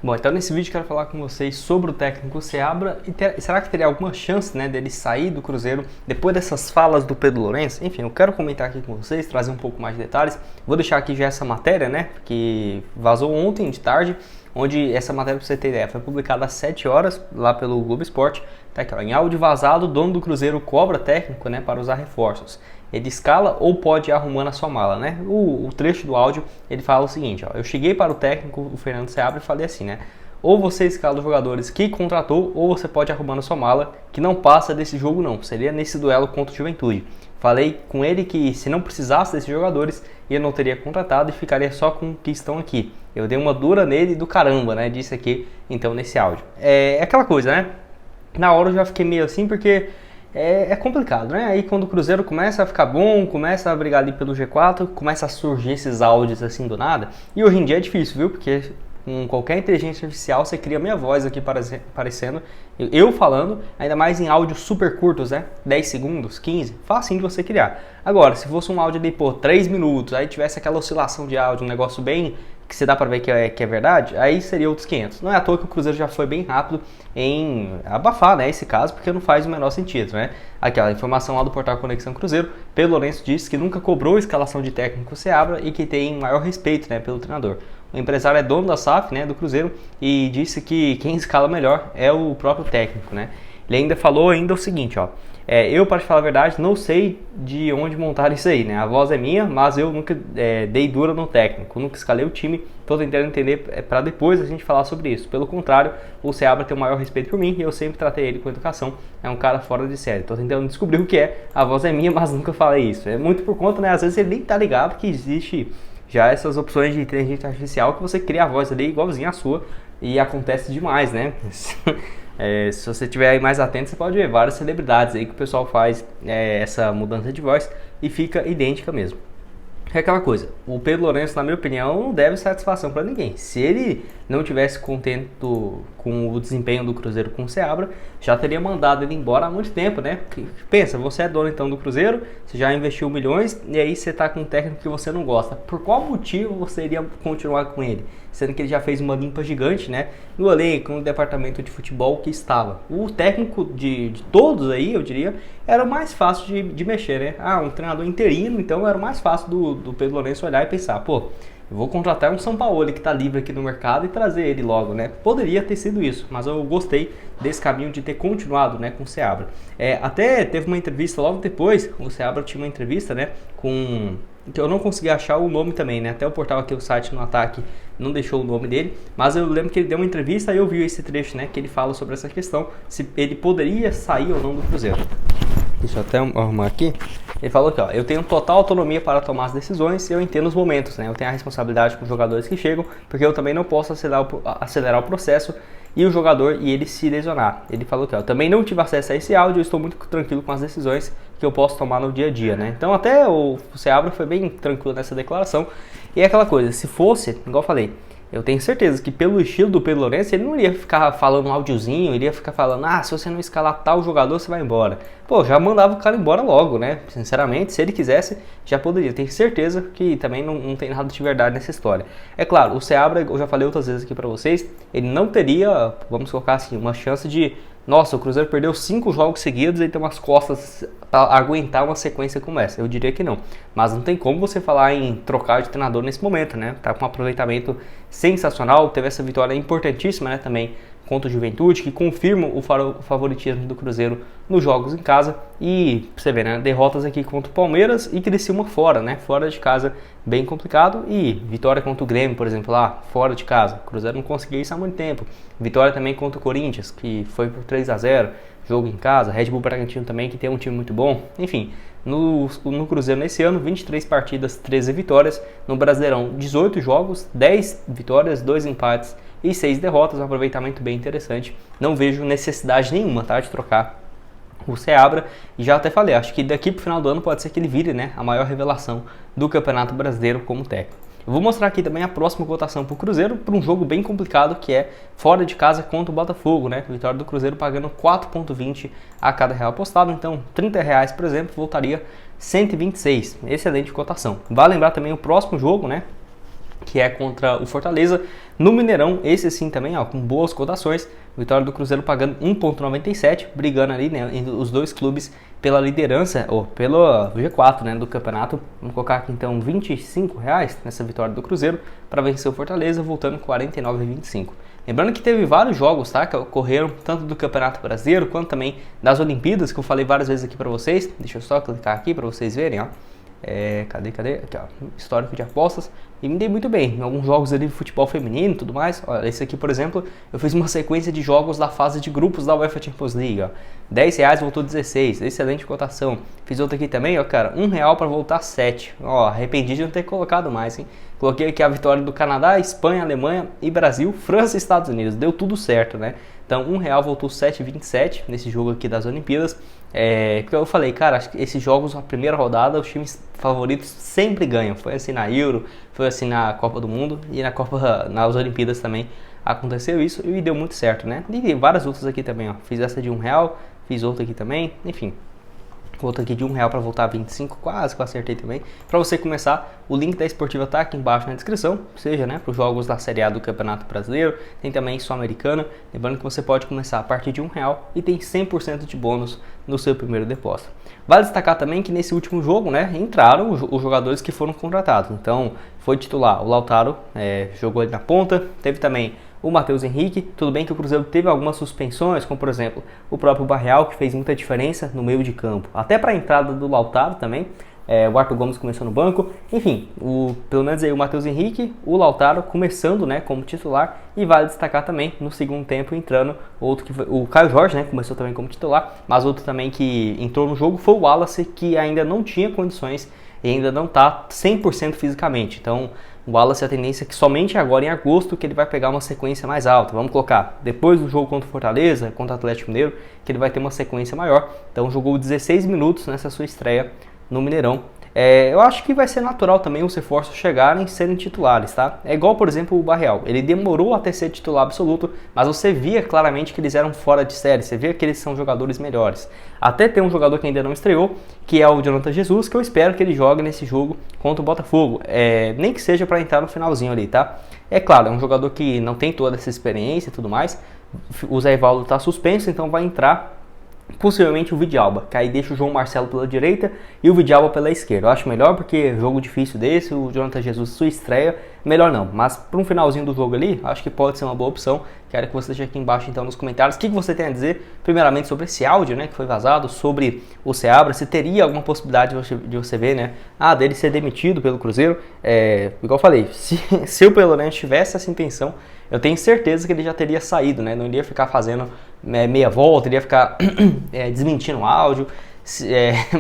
Bom, então nesse vídeo eu quero falar com vocês sobre o técnico Seabra e será que teria alguma chance, né, dele sair do Cruzeiro depois dessas falas do Pedro Lourenço? Enfim, eu quero comentar aqui com vocês, trazer um pouco mais de detalhes. Vou deixar aqui já essa matéria, né, que vazou ontem de tarde, onde essa matéria, pra você ter ideia, foi publicada às 7 horas lá pelo Globo Esporte. Tá aqui, ó, em áudio vazado, o dono do Cruzeiro cobra técnico, né, para usar reforços. Ele escala ou pode ir arrumando a sua mala, né? O trecho do áudio, ele fala o seguinte, ó: eu cheguei para o técnico, o Fernando Seabra, e falei assim, né? Ou você escala os jogadores que contratou, ou você pode ir arrumando a sua mala, que não passa desse jogo não. Seria nesse duelo contra o Juventude. Falei com ele que se não precisasse desses jogadores, ele não teria contratado e ficaria só com o que estão aqui. Eu dei uma dura nele do caramba, né? Disse aqui, então, nesse áudio. É aquela coisa, né? Na hora eu já fiquei meio assim, porque é complicado, né? Aí quando o Cruzeiro começa a ficar bom, começa a brigar ali pelo G4, começa a surgir esses áudios assim do nada. E hoje em dia é difícil, viu? Porque com qualquer inteligência artificial você cria minha voz aqui aparecendo, eu falando, ainda mais em áudios super curtos, né? 10 segundos, 15, facinho de você criar. Agora, se fosse um áudio de, 3 minutos, aí tivesse aquela oscilação de áudio, um negócio bem que você dá pra ver que é verdade, aí seria outros 500. Não é à toa que o Cruzeiro já foi bem rápido em abafar, né, esse caso, porque não faz o menor sentido, né? Aquela informação lá do portal Conexão Cruzeiro, Pedro Lourenço disse que nunca cobrou a escalação de técnico Seabra e que tem maior respeito, né, pelo treinador. O empresário é dono da SAF, né, do Cruzeiro, e disse que quem escala melhor é o próprio técnico, né? Ele ainda falou o seguinte, ó: eu, para te falar a verdade, não sei de onde montar isso aí, né? A voz é minha, mas eu nunca dei dura no técnico, nunca escalei o time, tô tentando entender para depois a gente falar sobre isso. Pelo contrário, o Seabra tem o maior respeito por mim e eu sempre tratei ele com educação, é um cara fora de série. Tô tentando descobrir o que é, a voz é minha, mas nunca falei isso. É muito por conta, né? Às vezes ele nem tá ligado que existe já essas opções de inteligência artificial que você cria a voz ali igualzinha à sua e acontece demais, né? Se você estiver aí mais atento, você pode ver várias celebridades aí que o pessoal faz essa mudança de voz e fica idêntica mesmo. É aquela coisa, o Pedro Lourenço, na minha opinião, não deve satisfação para ninguém. Se ele não tivesse contento com o desempenho do Cruzeiro com o Seabra, já teria mandado ele embora há muito tempo, né? Porque, pensa, você é dono então do Cruzeiro, você já investiu milhões e aí você está com um técnico que você não gosta. Por qual motivo você iria continuar com ele? Sendo que ele já fez uma limpa gigante, né? No elenco, no departamento de futebol que estava. O técnico de todos aí, eu diria, era o mais fácil de mexer, né? Um treinador interino, então era o mais fácil do Pedro Lourenço olhar e pensar, pô, eu vou contratar um Sampaoli que está livre aqui no mercado e trazer ele logo, né? Poderia ter sido isso, mas eu gostei desse caminho de ter continuado, né, com o Seabra. Até teve uma entrevista logo depois, o Seabra tinha uma entrevista, né, que eu não consegui achar o nome também, né? Até o portal aqui, o site no Ataque, não deixou o nome dele, mas eu lembro que ele deu uma entrevista e eu vi esse trecho, né, que ele fala sobre essa questão, se ele poderia sair ou não do Cruzeiro. Deixa eu até arrumar aqui. Ele falou que, ó: eu tenho total autonomia para tomar as decisões e eu entendo os momentos, né? Eu tenho a responsabilidade com os jogadores que chegam, porque eu também não posso acelerar o processo e o jogador e ele se lesionar. Ele falou que, ó: eu também não tive acesso a esse áudio, eu estou muito tranquilo com as decisões que eu posso tomar no dia a dia, né? Então até o Seabra foi bem tranquilo nessa declaração. E é aquela coisa, se fosse, igual eu falei, eu tenho certeza que pelo estilo do Pedro Lourenço, ele não iria ficar falando um áudiozinho, iria ficar falando, se você não escalar tal jogador, você vai embora. Pô, já mandava o cara embora logo, né? Sinceramente, se ele quisesse, já poderia. Tenho certeza que também não tem nada de verdade nessa história. É claro, o Seabra, eu já falei outras vezes aqui pra vocês, ele não teria, vamos colocar assim, uma chance de... Nossa, o Cruzeiro perdeu 5 jogos seguidos e tem umas costas para aguentar uma sequência como essa. Eu diria que não. Mas não tem como você falar em trocar de treinador nesse momento, né? Tá com um aproveitamento sensacional. Teve essa vitória importantíssima, né, também contra o Juventude, que confirma o favoritismo do Cruzeiro nos jogos em casa. E você vê, né, derrotas aqui contra o Palmeiras e Criciúma fora, né? Fora de casa, bem complicado. E vitória contra o Grêmio, por exemplo, lá fora de casa. O Cruzeiro não conseguia isso há muito tempo. Vitória também contra o Corinthians, que foi por 3-0, jogo em casa. Red Bull Bragantino também, que tem um time muito bom. Enfim, no Cruzeiro nesse ano, 23 partidas, 13 vitórias. No Brasileirão, 18 jogos, 10 vitórias, 2 empates e 6 derrotas. Um aproveitamento bem interessante. Não vejo necessidade nenhuma, tá, de trocar o Seabra. E já até falei, acho que daqui pro final do ano pode ser que ele vire, né, a maior revelação do Campeonato Brasileiro como técnico. Eu vou mostrar aqui também a próxima cotação para o Cruzeiro, para um jogo bem complicado que é fora de casa contra o Botafogo, né? Vitória do Cruzeiro pagando 4,20 a cada real apostado, então R$30, por exemplo, voltaria 126. Excelente cotação. Vale lembrar também o próximo jogo, né? que é contra o Fortaleza, no Mineirão, esse sim também, ó, com boas cotações, vitória do Cruzeiro pagando 1,97, brigando ali, né, entre os dois clubes pela liderança, ou pelo G4, né, do campeonato. Vamos colocar aqui então R$25 nessa vitória do Cruzeiro, para vencer o Fortaleza, voltando 49,25. Lembrando que teve vários jogos, tá, que ocorreram tanto do Campeonato Brasileiro, quanto também das Olimpíadas, que eu falei várias vezes aqui para vocês. Deixa eu só clicar aqui para vocês verem, ó. Cadê? Aqui, ó, histórico de apostas. E me dei muito bem em alguns jogos ali de futebol feminino e tudo mais. Olha, esse aqui, por exemplo, eu fiz uma sequência de jogos da fase de grupos da UEFA Champions League, ó. R$10 voltou 16, excelente cotação. Fiz outro aqui também, ó, cara, R$1 para voltar 7. Ó, arrependi de não ter colocado mais, hein. Coloquei aqui a vitória do Canadá, Espanha, Alemanha e Brasil, França e Estados Unidos. Deu tudo certo, né? Então, R$1 voltou 7,27 nesse jogo aqui das Olimpíadas. Porque eu falei, cara, acho que esses jogos, a primeira rodada, os times favoritos sempre ganham. Foi assim na Euro, foi assim na Copa do Mundo e nas Olimpíadas também aconteceu isso e deu muito certo, né? E tem várias outras aqui também, ó. Fiz essa de R$1, fiz outra aqui também, enfim. Outra aqui de R$1 para voltar a 25, quase que eu acertei também. Para você começar, o link da Esportiva tá aqui embaixo na descrição, seja, né, para os jogos da Série A do Campeonato Brasileiro, tem também Sul-Americana. Lembrando que você pode começar a partir de R$1 e tem 100% de bônus no seu primeiro depósito. Vale destacar também que nesse último jogo, né, entraram os jogadores que foram contratados. Então, foi titular o Lautaro, jogou ali na ponta, teve também o Matheus Henrique. Tudo bem que o Cruzeiro teve algumas suspensões, como por exemplo o próprio Barreal, que fez muita diferença no meio de campo, até para a entrada do Lautaro também. O Arthur Gomes começou no banco, enfim, pelo menos aí o Matheus Henrique, o Lautaro começando, né, como titular. E vale destacar também no segundo tempo entrando outro que foi o Caio Jorge, né, começou também como titular, mas outro também que entrou no jogo foi o Wallace, que ainda não tinha condições e ainda não está 100% fisicamente. Então o Wallace, a tendência é que somente agora em agosto que ele vai pegar uma sequência mais alta. Vamos colocar depois do jogo contra o Fortaleza, contra o Atlético Mineiro, que ele vai ter uma sequência maior. Então jogou 16 minutos nessa sua estreia no Mineirão. Eu acho que vai ser natural também os reforços chegarem e serem titulares, tá? É igual, por exemplo, o Barreal. Ele demorou até ser titular absoluto, mas você via claramente que eles eram fora de série. Você via que eles são jogadores melhores. Até tem um jogador que ainda não estreou, que é o Jonathan Jesus, que eu espero que ele jogue nesse jogo contra o Botafogo. Nem que seja para entrar no finalzinho ali, tá? É claro, é um jogador que não tem toda essa experiência e tudo mais. O Zé Ivaldo está suspenso, então vai entrar possivelmente o Vidalba, que aí deixa o João Marcelo pela direita e o Vidalba pela esquerda. Eu acho melhor, porque jogo difícil desse, o Jonathan Jesus, sua estreia, melhor não. Mas para um finalzinho do jogo ali, acho que pode ser uma boa opção. Quero que você deixe aqui embaixo então nos comentários o que você tem a dizer, primeiramente sobre esse áudio, né, que foi vazado, sobre o Seabra, se teria alguma possibilidade de você ver, né, dele ser demitido pelo Cruzeiro. Igual eu falei, se o Pelonense tivesse essa intenção, eu tenho certeza que ele já teria saído, né? Não iria ficar fazendo meia volta, iria ficar desmentindo o áudio.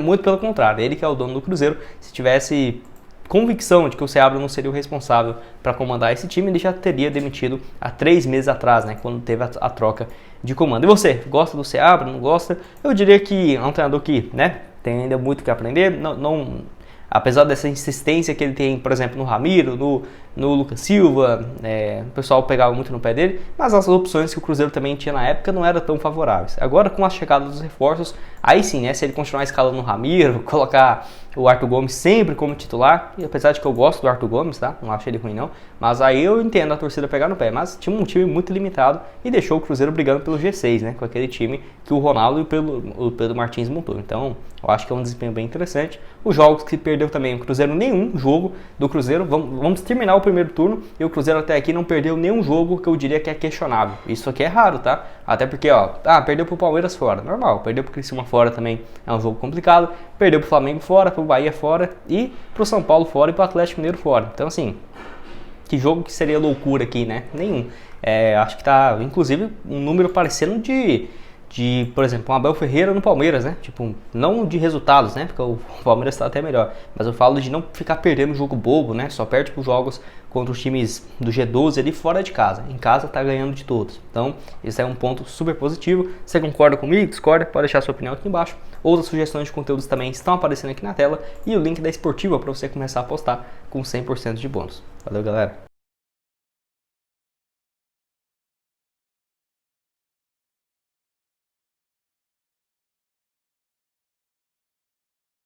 Muito pelo contrário, ele que é o dono do Cruzeiro, se tivesse convicção de que o Seabra não seria o responsável para comandar esse time, ele já teria demitido há 3 meses atrás, né? Quando teve a troca de comando. E você, gosta do Seabra, não gosta? Eu diria que é um treinador que, né, tem ainda muito que aprender, apesar dessa insistência que ele tem, por exemplo, no Ramiro, no Lucas Silva, o pessoal pegava muito no pé dele, mas as opções que o Cruzeiro também tinha na época não eram tão favoráveis. Agora, com a chegada dos reforços, aí sim, né, se ele continuar escalando o Ramiro, colocar o Arthur Gomes sempre como titular, e apesar de que eu gosto do Arthur Gomes, tá? Não acho ele ruim não, mas aí eu entendo a torcida pegar no pé, mas tinha um time muito limitado e deixou o Cruzeiro brigando pelo G6, né, com aquele time que o Ronaldo e o Pedro Martins montou. Então, eu acho que é um desempenho bem interessante. Os jogos que perdeu também, o Cruzeiro, nenhum jogo do Cruzeiro, vamos terminar o primeiro turno, e o Cruzeiro até aqui não perdeu nenhum jogo que eu diria que é questionável. Isso aqui é raro, tá? Até porque, perdeu pro Palmeiras fora, normal, perdeu pro Criciúma fora também, é um jogo complicado, perdeu pro Flamengo fora, pro Bahia fora, e pro São Paulo fora e pro Atlético Mineiro fora. Então, assim, que jogo que seria loucura aqui, né? Nenhum. Acho que tá, inclusive, um número parecendo de, por exemplo, um Abel Ferreira no Palmeiras, né? Tipo, não de resultados, né? Porque o Palmeiras está até melhor. Mas eu falo de não ficar perdendo jogo bobo, né? Só perde os jogos contra os times do G12 ali fora de casa. Em casa tá ganhando de todos. Então, esse é um ponto super positivo. Você concorda comigo? Discorda? Pode deixar sua opinião aqui embaixo. Outras sugestões de conteúdos também estão aparecendo aqui na tela. E o link da Esportiva para você começar a apostar com 100% de bônus. Valeu, galera!